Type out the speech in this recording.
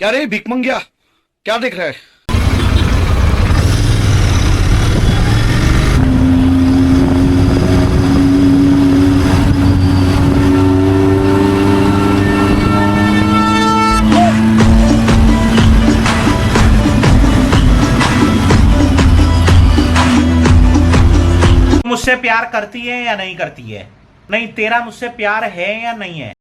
क्या रे भिक मंगिया, क्या देख रहा है? मुझसे प्यार करती है या नहीं करती है? नहीं, तेरा मुझसे प्यार है या नहीं है?